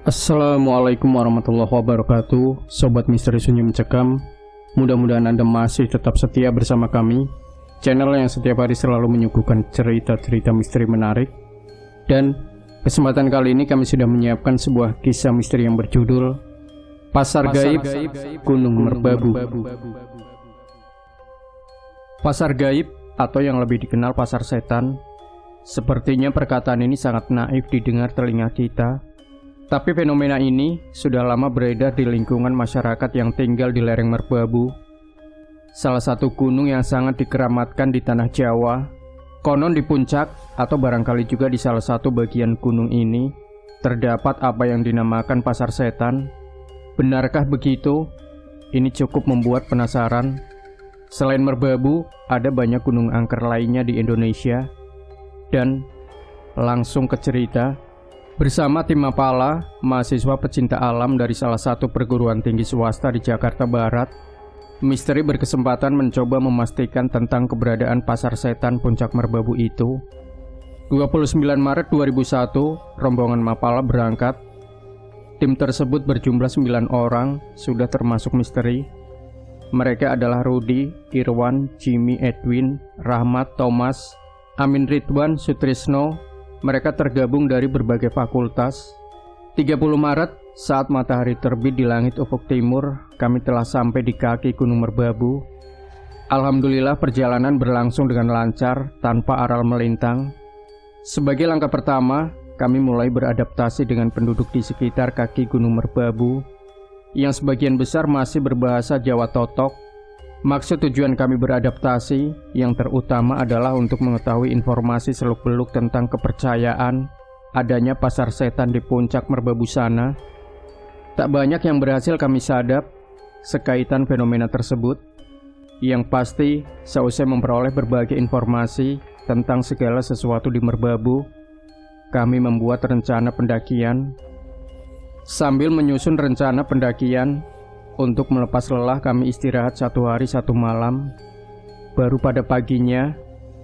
Assalamualaikum warahmatullahi wabarakatuh. Sobat Misteri Sunyi Mencekam, mudah-mudahan Anda masih tetap setia bersama kami, channel yang setiap hari selalu menyuguhkan cerita-cerita misteri menarik. Dan kesempatan kali ini kami sudah menyiapkan sebuah kisah misteri yang berjudul Pasar Gaib Gunung Merbabu. Pasar gaib atau yang lebih dikenal pasar setan, sepertinya perkataan ini sangat naif didengar telinga kita. Tapi fenomena ini sudah lama beredar di lingkungan masyarakat yang tinggal di lereng Merbabu, salah satu gunung yang sangat dikeramatkan di tanah Jawa. Konon di puncak atau barangkali juga di salah satu bagian gunung ini terdapat apa yang dinamakan pasar setan. Benarkah begitu? Ini cukup membuat penasaran. Selain Merbabu, ada banyak gunung angker lainnya di Indonesia. Dan langsung ke cerita. Bersama tim Mapala, mahasiswa pecinta alam dari salah satu perguruan tinggi swasta di Jakarta Barat, Misteri berkesempatan mencoba memastikan tentang keberadaan pasar setan Puncak Merbabu itu. 29 Maret 2001, rombongan Mapala berangkat. Tim tersebut berjumlah 9 orang, sudah termasuk Misteri. Mereka adalah Rudi, Irwan, Jimmy, Edwin, Rahmat, Thomas, Amin Ridwan, Sutrisno. Mereka tergabung dari berbagai fakultas. 30 Maret, saat matahari terbit di langit ufuk timur, kami telah sampai di kaki Gunung Merbabu. Alhamdulillah perjalanan berlangsung dengan lancar, tanpa aral melintang. Sebagai langkah pertama, kami mulai beradaptasi dengan penduduk di sekitar kaki Gunung Merbabu, yang sebagian besar masih berbahasa Jawa Totok. Maksud tujuan kami beradaptasi yang terutama adalah untuk mengetahui informasi seluk-beluk tentang kepercayaan adanya pasar setan di puncak Merbabu sana. Tak banyak yang berhasil kami sadap sekaitan fenomena tersebut. Yang pasti, seusai memperoleh berbagai informasi tentang segala sesuatu di Merbabu, kami membuat rencana pendakian. Sambil menyusun rencana pendakian, untuk melepas lelah kami istirahat 1 hari 1 malam. Baru pada paginya,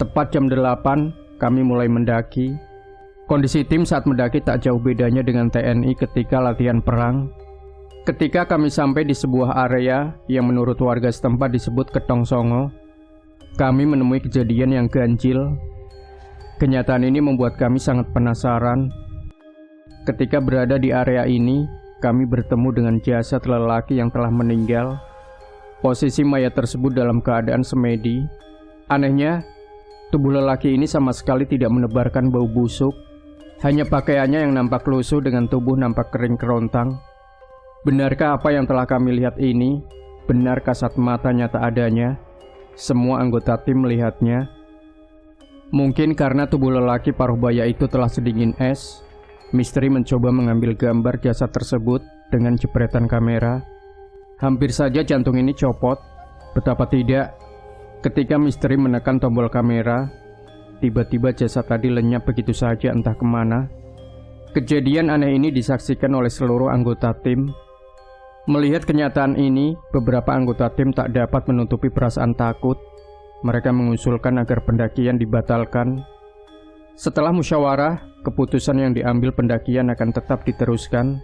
tepat jam 8, kami mulai mendaki. Kondisi tim saat mendaki tak jauh bedanya dengan TNI ketika latihan perang. Ketika kami sampai di sebuah area yang menurut warga setempat disebut Ketong Songo, kami menemui kejadian yang ganjil. Kenyataan ini membuat kami sangat penasaran. Ketika berada di area ini, kami bertemu dengan jasad lelaki yang telah meninggal. Posisi mayat tersebut dalam keadaan semedi. Anehnya, tubuh lelaki ini sama sekali tidak menebarkan bau busuk. Hanya pakaiannya yang nampak lusuh dengan tubuh nampak kering kerontang. Benarkah apa yang telah kami lihat ini? Benar kasat mata nyata adanya? Semua anggota tim melihatnya. Mungkin karena tubuh lelaki paruh baya itu telah sedingin es, Misteri mencoba mengambil gambar jasad tersebut dengan jepretan kamera. Hampir saja jantung ini copot. Betapa tidak, ketika Misteri menekan tombol kamera, tiba-tiba jasad tadi lenyap begitu saja entah kemana. Kejadian aneh ini disaksikan oleh seluruh anggota tim. Melihat kenyataan ini, beberapa anggota tim tak dapat menutupi perasaan takut. Mereka mengusulkan agar pendakian dibatalkan. Setelah musyawarah, keputusan yang diambil pendakian akan tetap diteruskan.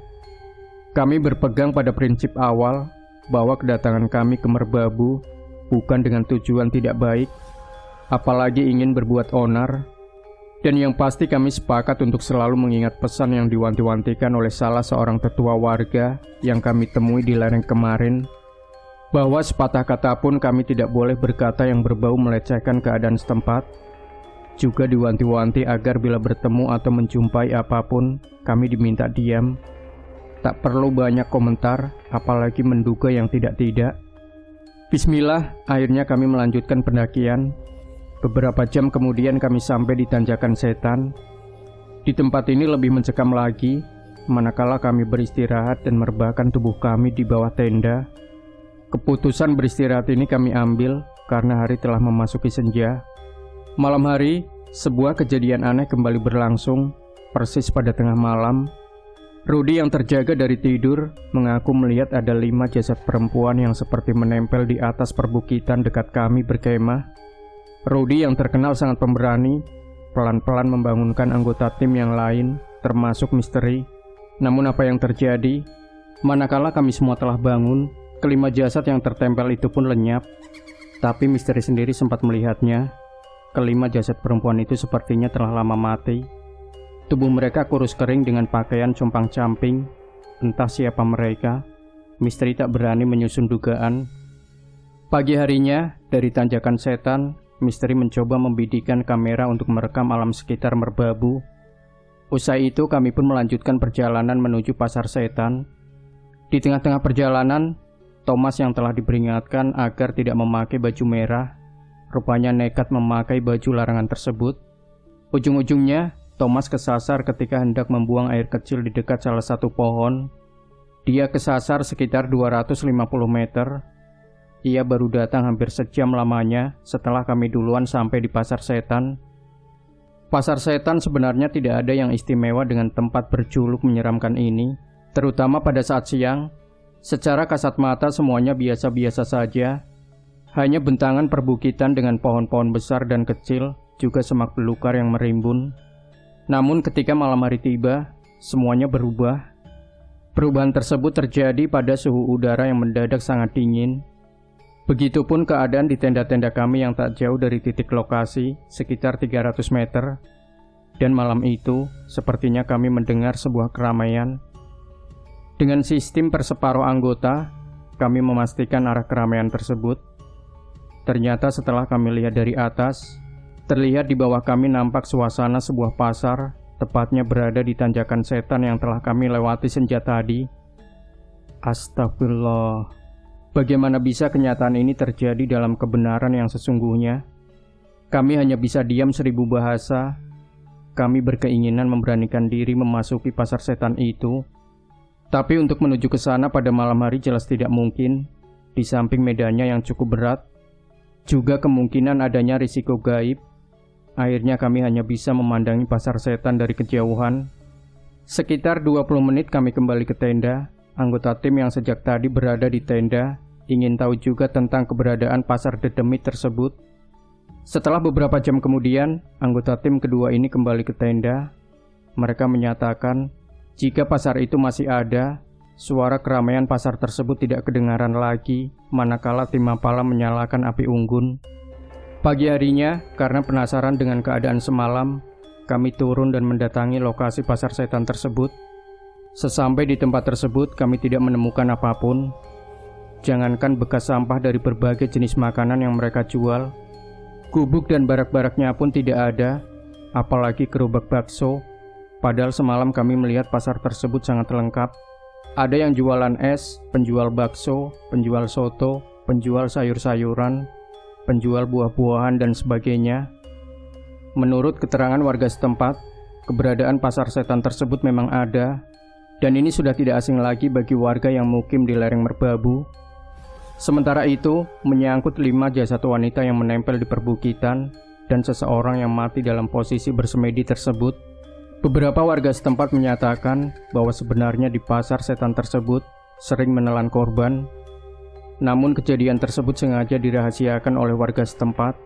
Kami berpegang pada prinsip awal bahwa kedatangan kami ke Merbabu bukan dengan tujuan tidak baik, apalagi ingin berbuat onar. Dan yang pasti kami sepakat untuk selalu mengingat pesan yang diwanti-wantikan oleh salah seorang tetua warga yang kami temui di lereng kemarin, bahwa sepatah kata pun kami tidak boleh berkata yang berbau melecehkan keadaan setempat. Juga diwanti-wanti agar bila bertemu atau menjumpai apapun, kami diminta diam. Tak perlu banyak komentar, apalagi menduga yang tidak-tidak. Bismillah, akhirnya kami melanjutkan pendakian. Beberapa jam kemudian kami sampai di Tanjakan Setan. Di tempat ini lebih mencekam lagi, manakala kami beristirahat dan merebahkan tubuh kami di bawah tenda. Keputusan beristirahat ini kami ambil karena hari telah memasuki senja. Malam hari, sebuah kejadian aneh kembali berlangsung. Persis pada tengah malam, Rudi yang terjaga dari tidur mengaku melihat ada 5 jasad perempuan yang seperti menempel di atas perbukitan dekat kami berkemah. Rudi yang terkenal sangat pemberani, pelan-pelan membangunkan anggota tim yang lain, termasuk Misteri. Namun apa yang terjadi? Manakala kami semua telah bangun, kelima jasad yang tertempel itu pun lenyap. Tapi misteri sendiri sempat melihatnya. Kelima jasad perempuan itu sepertinya telah lama mati. Tubuh mereka kurus kering dengan pakaian compang-camping. Entah siapa mereka. Misteri tak berani menyusun dugaan. Pagi harinya, dari tanjakan setan, misteri mencoba membidikkan kamera untuk merekam alam sekitar Merbabu. Usai itu kami pun melanjutkan perjalanan menuju pasar setan. Di tengah-tengah perjalanan, Thomas yang telah diperingatkan agar tidak memakai baju merah, rupanya nekat memakai baju larangan tersebut. Ujung-ujungnya, Thomas kesasar ketika hendak membuang air kecil di dekat salah satu pohon. Dia kesasar sekitar 250 meter. Ia baru datang hampir sejam lamanya setelah kami duluan sampai di pasar setan. Pasar setan sebenarnya tidak ada yang istimewa dengan tempat berjuluk menyeramkan ini, terutama pada saat siang. Secara kasat mata semuanya biasa-biasa saja. Hanya bentangan perbukitan dengan pohon-pohon besar dan kecil, juga semak belukar yang merimbun. Namun ketika malam hari tiba, semuanya berubah. Perubahan tersebut terjadi pada suhu udara yang mendadak sangat dingin. Begitupun keadaan di tenda-tenda kami yang tak jauh dari titik lokasi, sekitar 300 meter. Dan malam itu, sepertinya kami mendengar sebuah keramaian. Dengan sistem perseparuh anggota, kami memastikan arah keramaian tersebut. Ternyata setelah kami lihat dari atas, terlihat di bawah kami nampak suasana sebuah pasar, tepatnya berada di tanjakan setan yang telah kami lewati senja tadi. Astagfirullah. Bagaimana bisa kenyataan ini terjadi dalam kebenaran yang sesungguhnya? Kami hanya bisa diam 1000 bahasa. Kami berkeinginan memberanikan diri memasuki pasar setan itu. Tapi untuk menuju ke sana pada malam hari jelas tidak mungkin. Di samping medannya yang cukup berat, juga kemungkinan adanya risiko gaib. Akhirnya kami hanya bisa memandangi pasar setan dari kejauhan. Sekitar 20 menit kami kembali ke tenda. Anggota tim yang sejak tadi berada di tenda ingin tahu juga tentang keberadaan pasar dedemit tersebut. Setelah beberapa jam kemudian, anggota tim kedua ini kembali ke tenda. Mereka menyatakan jika pasar itu masih ada, suara keramaian pasar tersebut tidak kedengaran lagi manakala tim Mapala menyalakan api unggun. Pagi harinya, karena penasaran dengan keadaan semalam, kami turun dan mendatangi lokasi pasar setan tersebut. Sesampai di tempat tersebut, kami tidak menemukan apapun. Jangankan bekas sampah dari berbagai jenis makanan yang mereka jual, gubuk dan barak-baraknya pun tidak ada, apalagi gerobak bakso. Padahal semalam kami melihat pasar tersebut sangat lengkap. Ada yang jualan es, penjual bakso, penjual soto, penjual sayur-sayuran, penjual buah-buahan dan sebagainya. Menurut keterangan warga setempat, keberadaan pasar setan tersebut memang ada. Dan ini sudah tidak asing lagi bagi warga yang mukim di lereng Merbabu. Sementara itu, menyangkut 5 jasad wanita yang menempel di perbukitan dan seseorang yang mati dalam posisi bersemedi tersebut. Beberapa warga setempat menyatakan bahwa sebenarnya di pasar setan tersebut sering menelan korban. Namun kejadian tersebut sengaja dirahasiakan oleh warga setempat.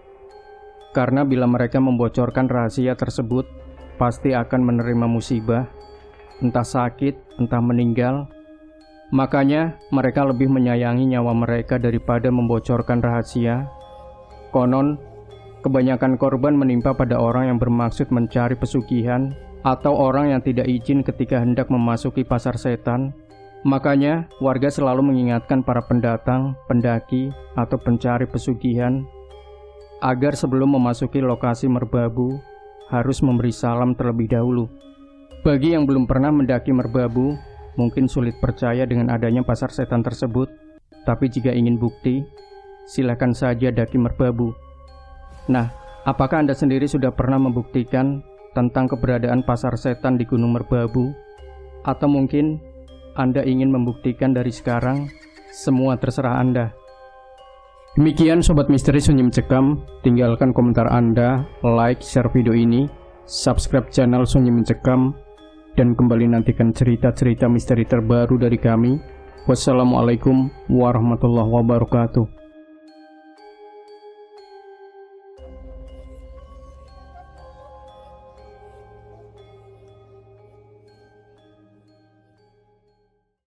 Karena bila mereka membocorkan rahasia tersebut, pasti akan menerima musibah. Entah sakit, entah meninggal. Makanya mereka lebih menyayangi nyawa mereka daripada membocorkan rahasia. Konon, kebanyakan korban menimpa pada orang yang bermaksud mencari pesugihan atau orang yang tidak izin ketika hendak memasuki pasar setan. Makanya warga selalu mengingatkan para pendatang, pendaki, atau pencari pesugihan agar sebelum memasuki lokasi Merbabu harus memberi salam terlebih dahulu. Bagi yang belum pernah mendaki Merbabu, mungkin sulit percaya dengan adanya pasar setan tersebut. Tapi jika ingin bukti, silakan saja daki Merbabu. Nah, apakah Anda sendiri sudah pernah membuktikan tentang keberadaan pasar setan di Gunung Merbabu? Atau mungkin Anda ingin membuktikan dari sekarang? Semua terserah Anda. Demikian Sobat Misteri Sunyi Mencekam. Tinggalkan komentar Anda, like, share video ini, subscribe channel Sunyi Mencekam, dan kembali nantikan cerita-cerita misteri terbaru dari kami. Wassalamualaikum warahmatullahi wabarakatuh.